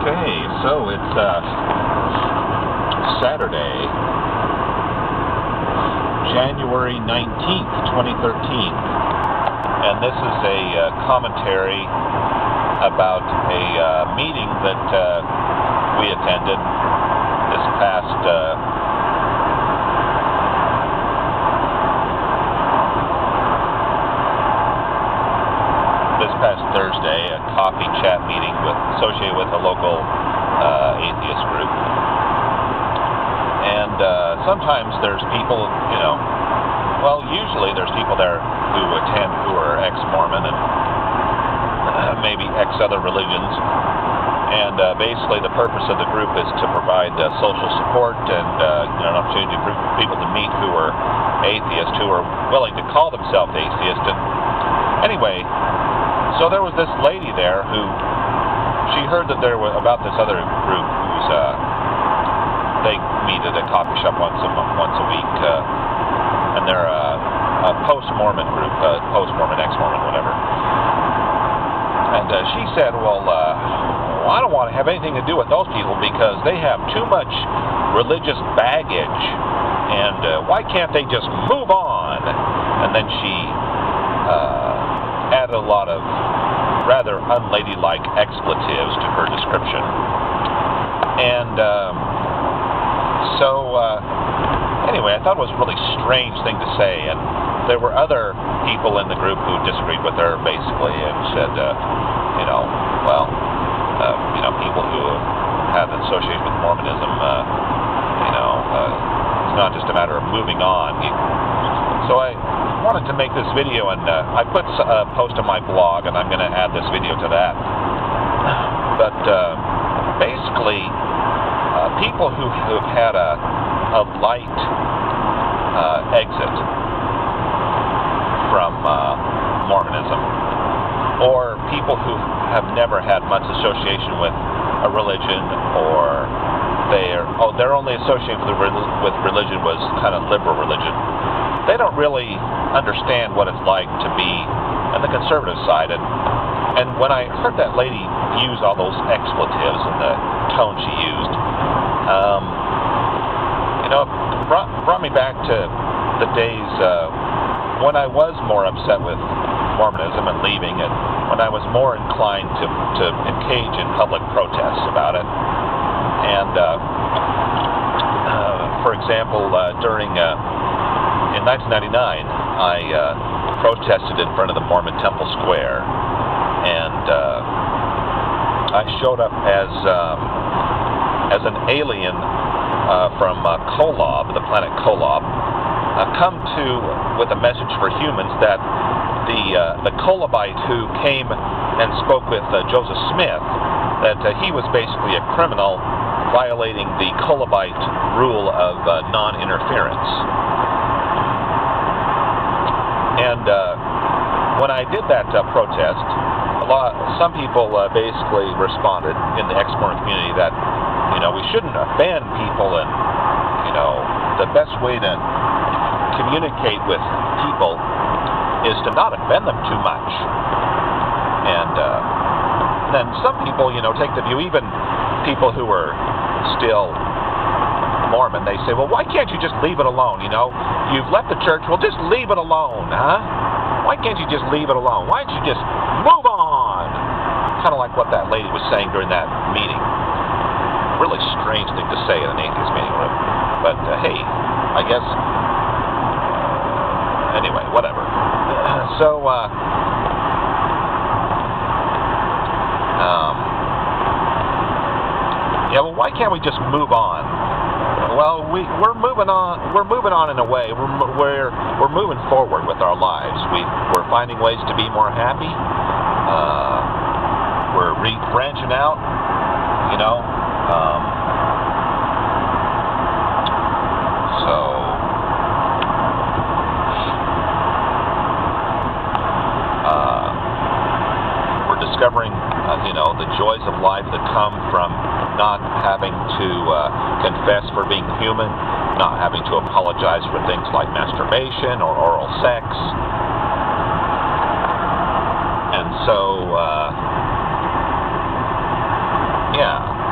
Okay, so it's Saturday, January 19th, 2013, and this is a commentary about a meeting that we attended this past Thursday, a coffee chat meeting associated with a local atheist group. And sometimes there's people, usually there's people there who attend who are ex-Mormon and maybe ex-other religions. And basically the purpose of the group is to provide social support and an opportunity for people to meet who are atheists, who are willing to call themselves atheists. And anyway, so there was this lady there who, she heard that there was about this other group who's, they meet at a coffee shop once a week, and they're a post-Mormon group, post-Mormon, ex-Mormon, whatever. And she said, well, I don't want to have anything to do with those people because they have too much religious baggage, and why can't they just move on? And then she added a lot of rather unladylike expletives to her description. And anyway, I thought it was a really strange thing to say, and there were other people in the group who disagreed with her, basically, and said, people who have associated with Mormonism, it's not just a matter of moving on. So I wanted to make this video, and I put a post on my blog, and I'm going to add this video to that. But basically, people who have had a light exit from Mormonism, or people who have never had much association with a religion, or their only association with religion was kind of liberal religion. They don't really understand what it's like to be on the conservative side. And when I heard that lady use all those expletives and the tone she used, it brought me back to the days when I was more upset with Mormonism and leaving, and when I was more inclined to engage in public protests about it. And for example, in 1999, I protested in front of the Mormon Temple Square, and I showed up as an alien from Kolob, the planet Kolob, with a message for humans that the Kolobite who came and spoke with Joseph Smith, that he was basically a criminal violating the Kolobite rule of non-interference. And when I did that protest, some people basically responded in the ex-Mormon community that, we shouldn't offend people, and, the best way to communicate with people is to not offend them too much. And then some people, take the view, even people who are still Mormon, they say, well, why can't you just leave it alone? You've left the church, well, just leave it alone, huh? Why can't you just leave it alone? Why don't you just move on? Kind of like what that lady was saying during that meeting. Really strange thing to say in an atheist meeting room. But, hey, I guess, anyway, whatever. So, well, why can't we just move on? Well, we're moving on. We're moving on in a way. We're moving forward with our lives. We're finding ways to be more happy. We're branching out. We're discovering, the joys of life that come from not having to confess for being human, not having to apologize for things like masturbation or oral sex. And so, yeah.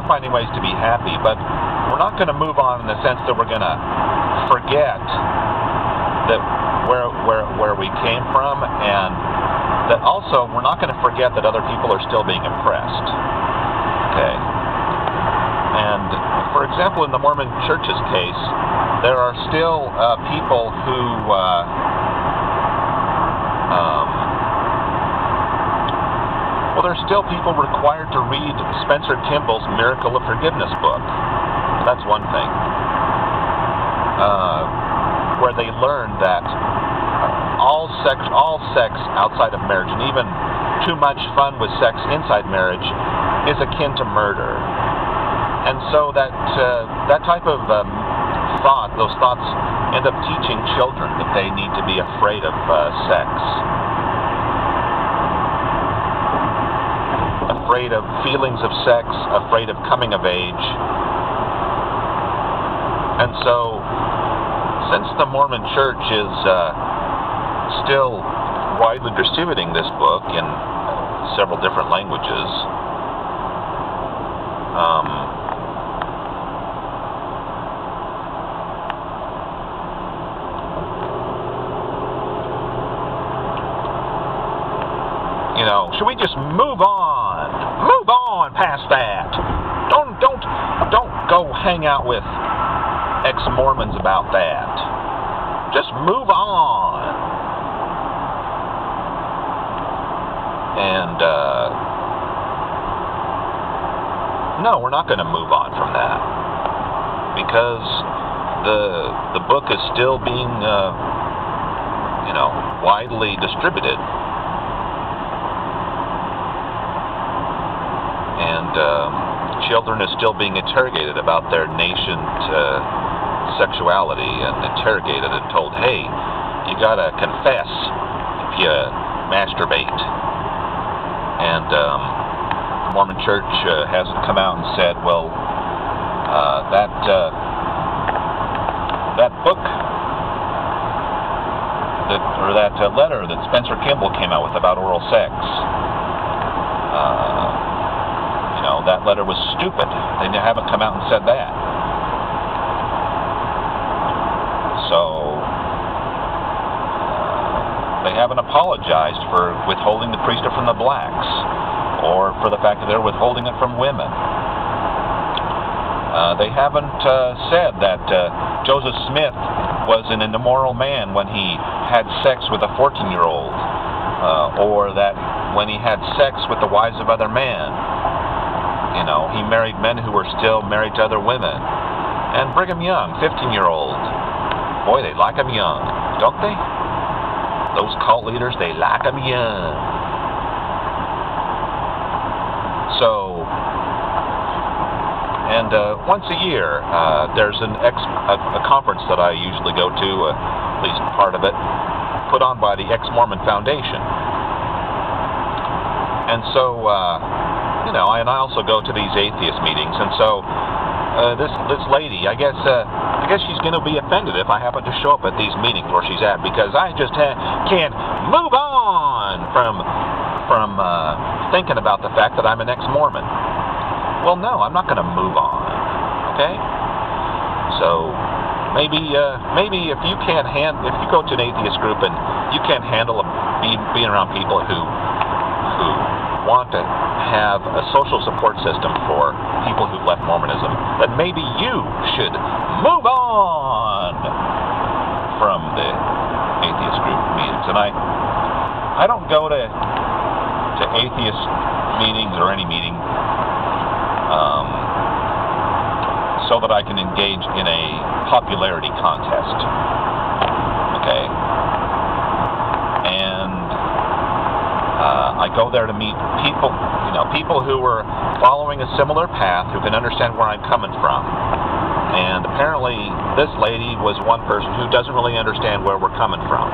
finding ways to be happy, but we're not going to move on in the sense that we're going to forget that where we came from, and that also we're not going to forget that other people are still being oppressed. Okay. And for example, in the Mormon Church's case, there are still people who there's still people required to read Spencer Kimball's Miracle of Forgiveness book. That's one thing. Where they learn that all sex outside of marriage, and even too much fun with sex inside marriage, is akin to murder. And so that type of those thoughts end up teaching children that they need to be afraid of sex. Afraid of feelings of sex, afraid of coming of age. And so, since the Mormon Church is still widely distributing this book in several different languages, should we just move on? Move on past that. Don't go hang out with ex-Mormons about that. Just move on. And no, we're not going to move on from that, because the book is still being widely distributed. Children are still being interrogated about their nascent sexuality, and interrogated and told, hey, you gotta confess if you masturbate. And the Mormon Church hasn't come out and said, well, that book, or that letter that Spencer Kimball came out with about oral sex, that letter was stupid. They haven't come out and said that. So they haven't apologized for withholding the priesthood from the blacks, or for the fact that they're withholding it from women. They haven't said that Joseph Smith was an immoral man when he had sex with a 14-year-old, or that when he had sex with the wives of other men, he married men who were still married to other women. And Brigham Young, 15-year-old. Boy, they like him young, don't they? Those cult leaders, they like him young. So, and once a year, there's a conference that I usually go to, at least part of it, put on by the Ex-Mormon Foundation. And so, and I also go to these atheist meetings, and so this lady, I guess she's going to be offended if I happen to show up at these meetings where she's at, because I just can't move on from thinking about the fact that I'm an ex-Mormon. Well, no, I'm not going to move on. Okay? So maybe if you go to an atheist group and you can't handle being around people who want to have a social support system for people who've left Mormonism, then maybe you should move on from the atheist group meetings. And I don't go to atheist meetings or any meeting so that I can engage in a popularity contest. Okay? And I go there to meet people, people who are following a similar path, who can understand where I'm coming from. And apparently, this lady was one person who doesn't really understand where we're coming from.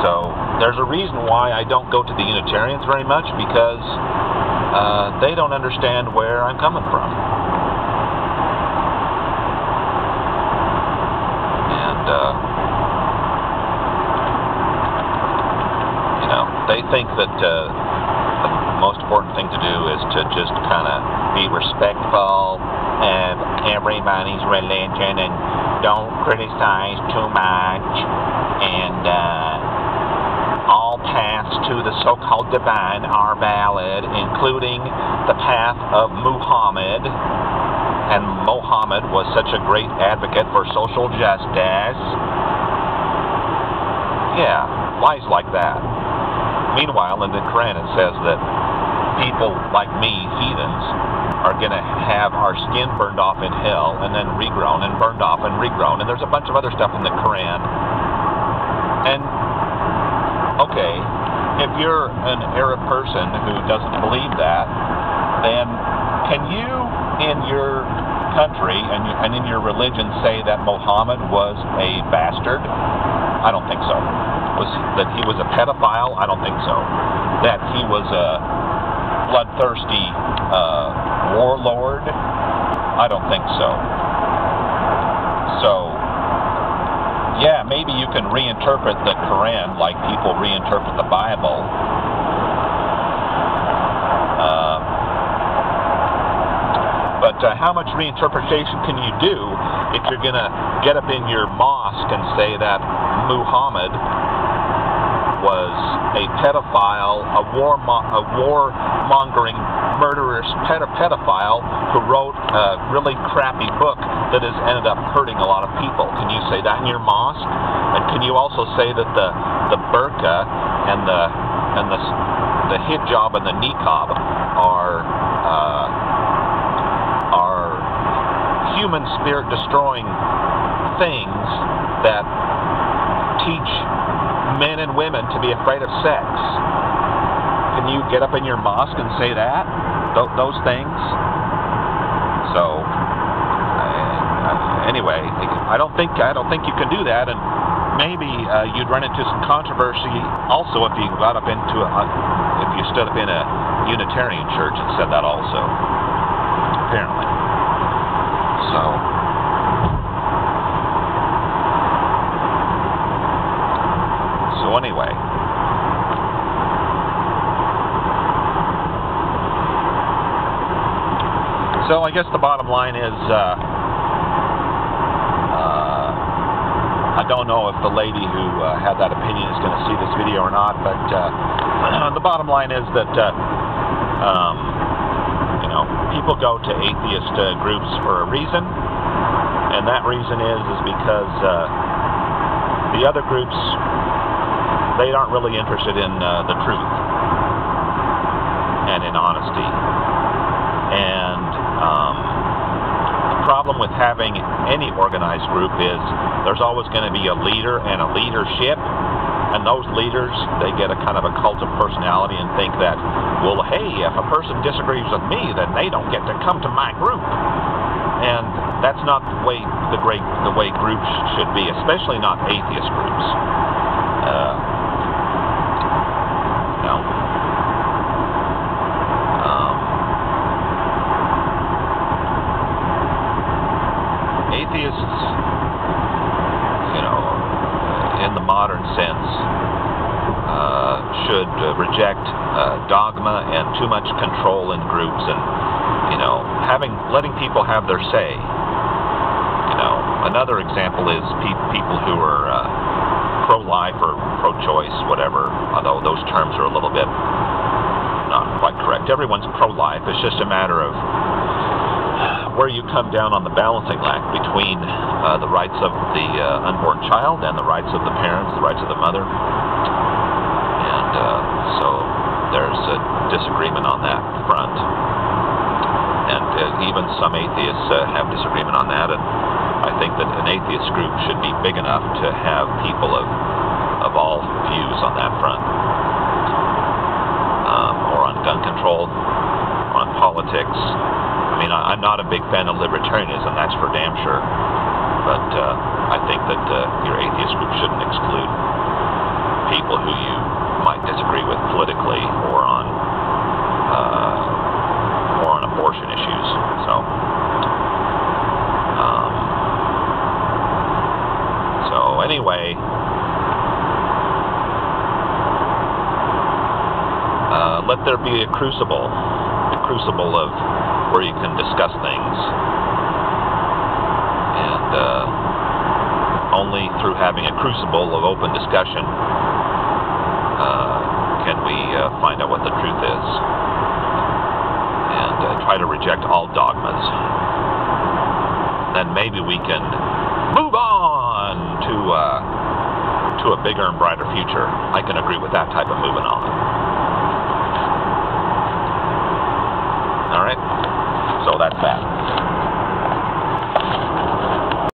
So, there's a reason why I don't go to the Unitarians very much, because they don't understand where I'm coming from. And, they think that the most important thing to do is to just kind of be respectful of everybody's religion and don't criticize too much, and all paths to the so-called divine are valid, including the path of Muhammad. And Muhammad was such a great advocate for social justice. Yeah, lies like that. Meanwhile, in the Quran it says that people like me, heathens, are going to have our skin burned off in hell and then regrown and burned off and regrown. And there's a bunch of other stuff in the Quran. And, okay, if you're an Arab person who doesn't believe that, then can you, in your country and in your religion, say that Muhammad was a bastard? I don't think so. That he was a pedophile? I don't think so. That he was a bloodthirsty warlord? I don't think so. So, yeah, maybe you can reinterpret the Quran like people reinterpret the Bible. But how much reinterpretation can you do if you're going to get up in your mosque and say that Muhammad was a pedophile, a warmongering, murderous pedophile who wrote a really crappy book that has ended up hurting a lot of people? Can you say that in your mosque? And can you also say that the burqa and the hijab and the niqab are human spirit destroying things that teach men and women to be afraid of sex? Can you get up in your mosque and say that? Those things? So, anyway, I don't think you can do that, and maybe you'd run into some controversy also if you got up into if you stood up in a Unitarian church and said that also, apparently. So anyway, so I guess the bottom line is, I don't know if the lady who had that opinion is going to see this video or not, but the bottom line is that people go to atheist groups for a reason, and that reason is because the other groups, they aren't really interested in the truth and in honesty. And the problem with having any organized group is there's always going to be a leader and a leadership. And those leaders, they get a kind of a cult of personality and think that, well, hey, if a person disagrees with me, then they don't get to come to my group. And that's not the way groups should be, especially not atheist groups. Atheists, in the modern sense, should reject dogma and too much control in groups, and letting people have their say. Another example is people who are pro-life or pro-choice, whatever, although those terms are a little bit not quite correct. Everyone's pro-life. It's just a matter of where you come down on the balancing act between the rights of the unborn child and the rights of the parents, the rights of the mother. And so there's a disagreement on that front. And even some atheists have disagreement on that. And I think that an atheist group should be big enough to have people of all views on that front. Or on gun control, or on politics. I mean, I'm not a big fan of libertarianism, that's for damn sure. But I think that your atheist group shouldn't exclude people who you might disagree with politically or on abortion issues. So anyway, let there be a crucible. The crucible of where you can discuss things. And only through having a crucible of open discussion can we find out what the truth is. And try to reject all dogmas. Then maybe we can move on to a bigger and brighter future. I can agree with that type of moving on. All right? So that's that.